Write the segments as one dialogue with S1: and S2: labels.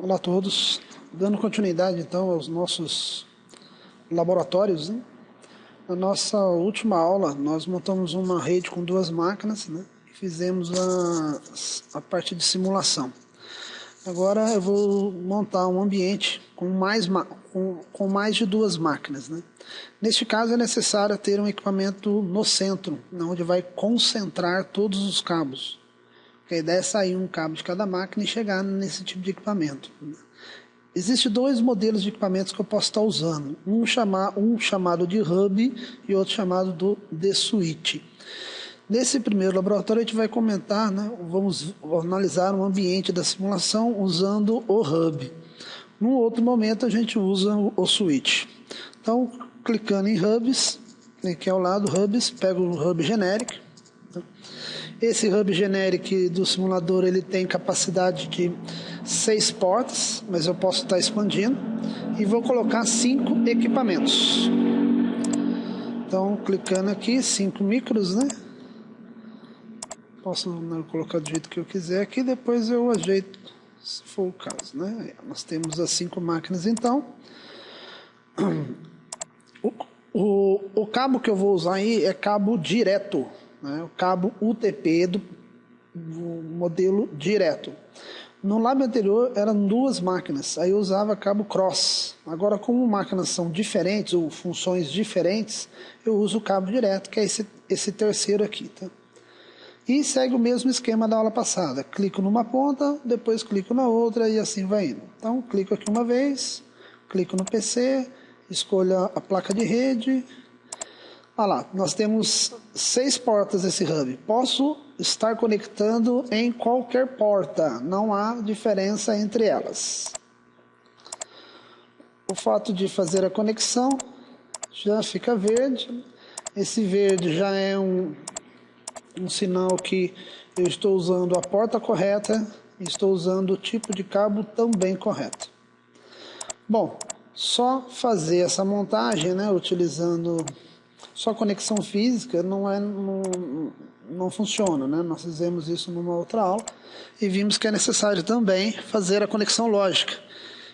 S1: Olá a todos, dando continuidade então aos nossos laboratórios, né? Na nossa última aula nós montamos uma rede com duas máquinas, né? E fizemos a parte de simulação. Agora eu vou montar um ambiente com mais de duas máquinas, né? Neste caso é necessário ter um equipamento no centro, onde vai concentrar todos os cabos. A ideia é sair um cabo de cada máquina e chegar nesse tipo de equipamento. Existem dois modelos de equipamentos que eu posso estar usando. Um chamado de hub e outro chamado de switch. Nesse primeiro laboratório a gente vai comentar, né, vamos analisar um ambiente da simulação usando o hub. Num outro momento a gente usa o switch. Então, clicando em hubs, cliquei ao lado hubs, pego o hub genérico. Esse hub genérico do simulador ele tem capacidade de 6 portas, mas eu posso estar expandindo. E vou colocar 5 equipamentos. Então, clicando aqui, 5 micros, né? Posso colocar do jeito que eu quiser aqui, depois eu ajeito, se for o caso, né? Nós temos as 5 máquinas, então. O cabo que eu vou usar aí é cabo direto. O cabo UTP do modelo direto. No lab anterior eram duas máquinas, aí eu usava cabo cross. Agora, como máquinas são diferentes ou funções diferentes, eu uso o cabo direto, que é esse terceiro aqui, tá? E segue o mesmo esquema da aula passada. Clico numa ponta, depois clico na outra e assim vai indo. Então, clico aqui uma vez, clico no PC, escolho a placa de rede. Olha lá, nós temos 6 portas desse hub. Posso estar conectando em qualquer porta, não há diferença entre elas. O fato de fazer a conexão já fica verde. Esse verde já é um sinal que eu estou usando a porta correta e estou usando o tipo de cabo também correto. Bom, só fazer essa montagem, né, utilizando só conexão física não funciona, né? Nós fizemos isso numa outra aula e vimos que é necessário também fazer a conexão lógica,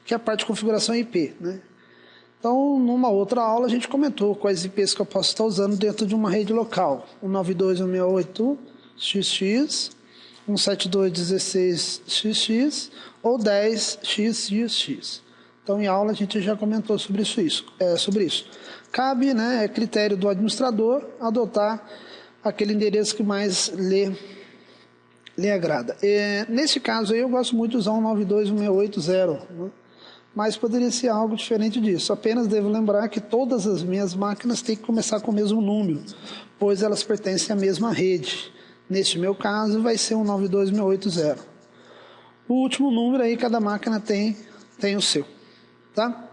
S1: que é a parte de configuração IP, né? Então, numa outra aula a gente comentou quais IPs que eu posso estar usando dentro de uma rede local: 192.168.xx, 172.16.xx ou 10.xxx. Então, em aula a gente já comentou sobre isso. Cabe, né, é critério do administrador adotar aquele endereço que mais lhe agrada. Nesse caso aí eu gosto muito de usar 192.168.0, né? Mas poderia ser algo diferente disso. Apenas devo lembrar que todas as minhas máquinas têm que começar com o mesmo número, pois elas pertencem à mesma rede. Neste meu caso vai ser 192.168.0. O último número aí cada máquina tem o seu, tá?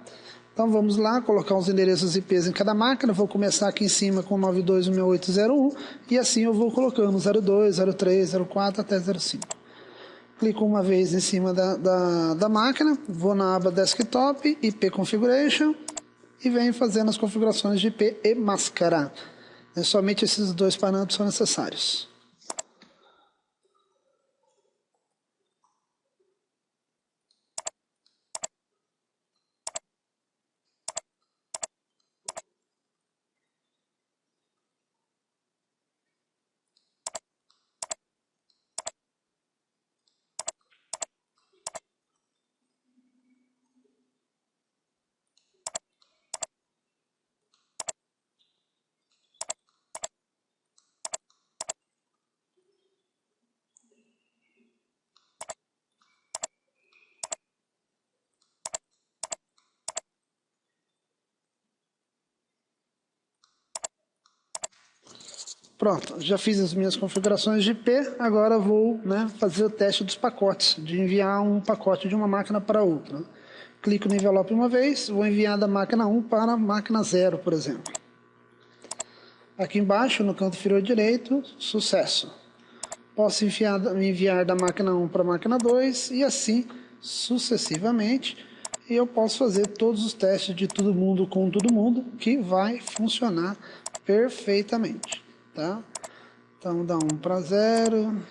S1: Então vamos lá, colocar os endereços IPs em cada máquina. Vou começar aqui em cima com 92.168.01 e assim eu vou colocando 02, 03, 04 até 05. Clico uma vez em cima da máquina, vou na aba Desktop, IP Configuration e venho fazendo as configurações de IP e máscara. Somente esses dois parâmetros são necessários. Pronto, já fiz as minhas configurações de IP, agora vou, né, fazer o teste dos pacotes, de enviar um pacote de uma máquina para outra. Clico no envelope uma vez, vou enviar da máquina 1 para a máquina 0, por exemplo. Aqui embaixo, no canto inferior direito, sucesso. Posso enviar da máquina 1 para a máquina 2 e assim sucessivamente. E eu posso fazer todos os testes de todo mundo com todo mundo, que vai funcionar perfeitamente. Tá? Então dá 1 para 0.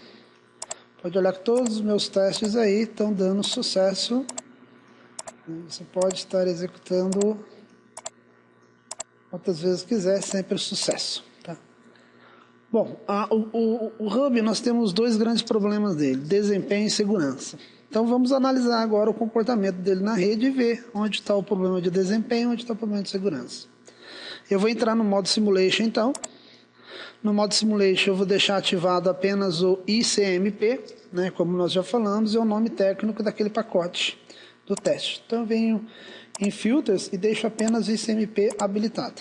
S1: Pode olhar que todos os meus testes aí estão dando sucesso Você pode estar executando quantas vezes quiser, sempre sucesso. Tá? Bom, o Hub, nós temos dois grandes problemas dele, desempenho e segurança. Então vamos analisar agora o comportamento dele na rede e ver onde está o problema de desempenho e onde está o problema de segurança. Eu vou entrar no modo Simulation então. No modo Simulation eu vou deixar ativado apenas o ICMP, né, como nós já falamos, é o nome técnico daquele pacote do teste. Então eu venho em Filters e deixo apenas o ICMP habilitado.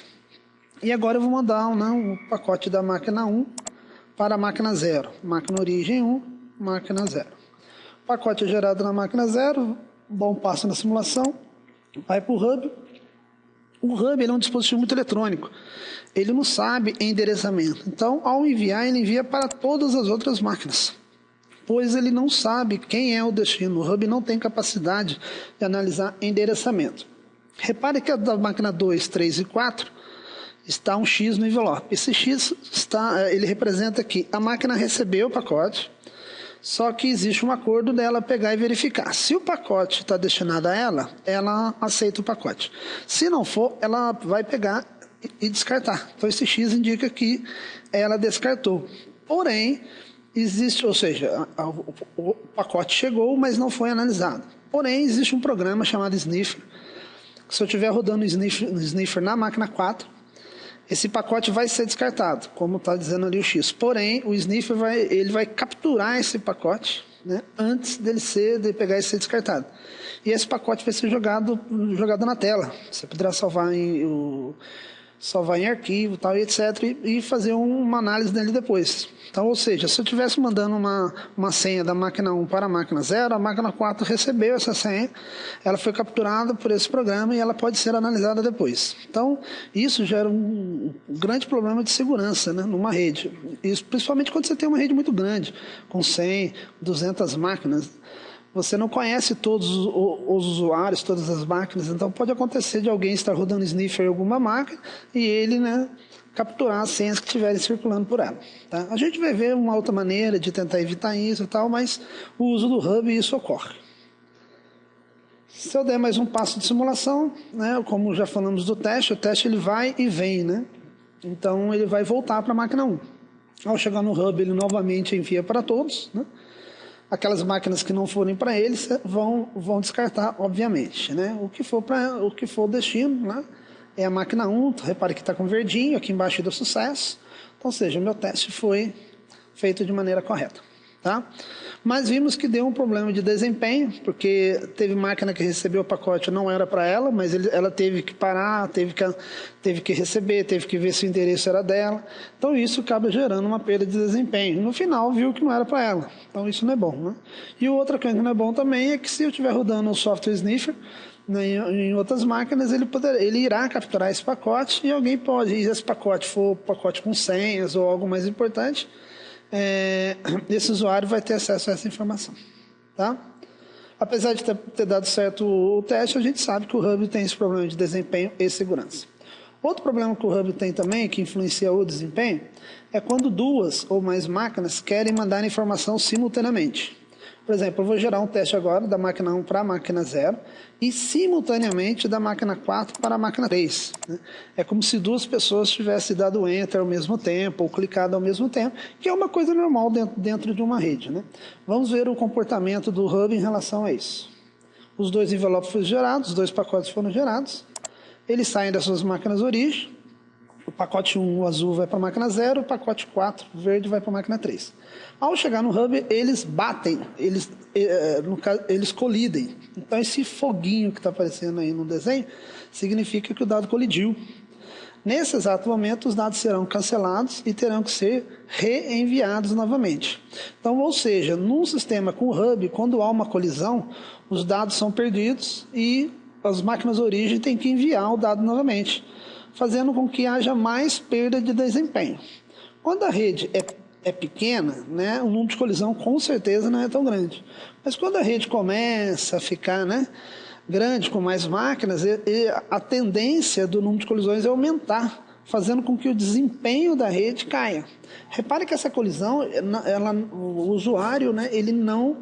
S1: E agora eu vou mandar um pacote da máquina 1 para a máquina 0. Máquina origem 1, máquina 0. O pacote é gerado na máquina 0, dá um passo na simulação, vai para o Hub. O Hub ele é um dispositivo muito eletrônico. Ele não sabe endereçamento. Então, ao enviar, ele envia para todas as outras máquinas, pois ele não sabe quem é o destino. O Hub não tem capacidade de analisar endereçamento. Repare que a da máquina 2, 3 e 4 está um X no envelope. Esse X ele representa que a máquina recebeu o pacote, só que existe um acordo dela pegar e verificar. Se o pacote está destinado a ela, ela aceita o pacote. Se não for, ela vai pegar e descartar. Então esse X indica que ela descartou. Porém, existe, ou seja, o pacote chegou, mas não foi analisado. Porém, existe um programa chamado Sniffer. Se eu estiver rodando o Sniffer na máquina 4, esse pacote vai ser descartado, como está dizendo ali o X. Porém, o Sniffer vai capturar esse pacote, né, antes de pegar e ser descartado. E esse pacote vai ser jogado na tela. Você poderá salvar em arquivo, tal, e etc. E fazer uma análise dele depois. Então, ou seja, se eu estivesse mandando uma senha da máquina 1 para a máquina 0, a máquina 4 recebeu essa senha, ela foi capturada por esse programa e ela pode ser analisada depois. Então, isso gera um grande problema de segurança, né, numa rede. Isso, principalmente quando você tem uma rede muito grande, com 100, 200 máquinas. Você não conhece todos os usuários, todas as máquinas, então pode acontecer de alguém estar rodando sniffer em alguma máquina e ele, né, capturar as senhas que estiverem circulando por ela. Tá? A gente vai ver uma outra maneira de tentar evitar isso e tal, mas o uso do Hub, isso ocorre. Se eu der mais um passo de simulação, né, como já falamos do teste, o teste ele vai e vem, né? Então ele vai voltar para a máquina 1. Ao chegar no Hub, ele novamente envia para todos, né? Aquelas máquinas que não forem para eles vão descartar, obviamente, né? O que for o destino, né? É a máquina 1, repare que está com verdinho, aqui embaixo deu sucesso. Então, ou seja, o meu teste foi feito de maneira correta. Tá? Mas vimos que deu um problema de desempenho, porque teve máquina que recebeu o pacote, não era para ela, mas ela teve que parar, teve que receber, teve que ver se o endereço era dela. Então isso acaba gerando uma perda de desempenho. No final viu que não era para ela. Então isso não é bom. Né? E outra coisa que não é bom também é que se eu estiver rodando o software Sniffer, em outras máquinas, ele irá capturar esse pacote e alguém pode, e se esse pacote for pacote com senhas ou algo mais importante, esse usuário vai ter acesso a essa informação. Tá? Apesar de ter dado certo o teste, a gente sabe que o Hub tem esse problema de desempenho e segurança. Outro problema que o Hub tem também, que influencia o desempenho, é quando duas ou mais máquinas querem mandar informação simultaneamente. Por exemplo, eu vou gerar um teste agora da máquina 1 para a máquina 0 e simultaneamente da máquina 4 para a máquina 3. Né? É como se duas pessoas tivessem dado Enter ao mesmo tempo ou clicado ao mesmo tempo, que é uma coisa normal dentro de uma rede. Né? Vamos ver o comportamento do Hub em relação a isso. Os dois envelopes foram gerados, os dois pacotes foram gerados, eles saem das suas máquinas origem. O pacote 1, o azul, vai para a máquina 0, o pacote 4, o verde, vai para a máquina 3. Ao chegar no Hub, eles batem, eles colidem. Então, esse foguinho que está aparecendo aí no desenho, significa que o dado colidiu. Nesse exato momento, os dados serão cancelados e terão que ser reenviados novamente. Então, ou seja, num sistema com Hub, quando há uma colisão, os dados são perdidos e as máquinas origem têm que enviar o dado novamente, fazendo com que haja mais perda de desempenho. Quando a rede é pequena, né, o número de colisão com certeza não é tão grande. Mas quando a rede começa a ficar, né, grande, com mais máquinas, a tendência do número de colisões é aumentar, fazendo com que o desempenho da rede caia. Repare que essa colisão, o usuário, né, ele não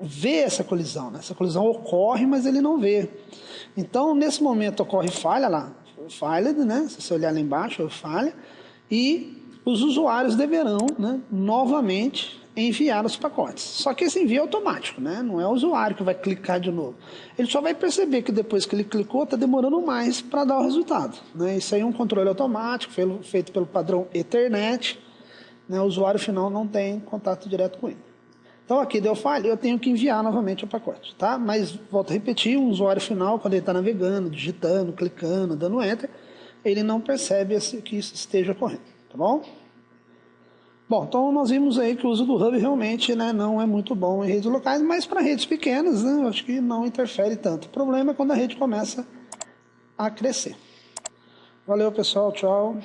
S1: vê essa colisão, né? Essa colisão ocorre, mas ele não vê. Então, nesse momento ocorre falha lá, falha, né? Se você olhar lá embaixo, falha, e os usuários deverão, né, novamente enviar os pacotes. Só que esse envio é automático, né? Não é o usuário que vai clicar de novo. Ele só vai perceber que depois que ele clicou, está demorando mais para dar o resultado, né? Isso aí é um controle automático, feito pelo padrão Ethernet, né? O usuário final não tem contato direto com ele. Então aqui deu falha, eu tenho que enviar novamente o pacote, tá? Mas, volto a repetir, o usuário final, quando ele está navegando, digitando, clicando, dando Enter, ele não percebe que isso esteja ocorrendo, tá bom? Bom, então nós vimos aí que o uso do Hub realmente, né, não é muito bom em redes locais, mas para redes pequenas, né, eu acho que não interfere tanto. O problema é quando a rede começa a crescer. Valeu, pessoal, tchau.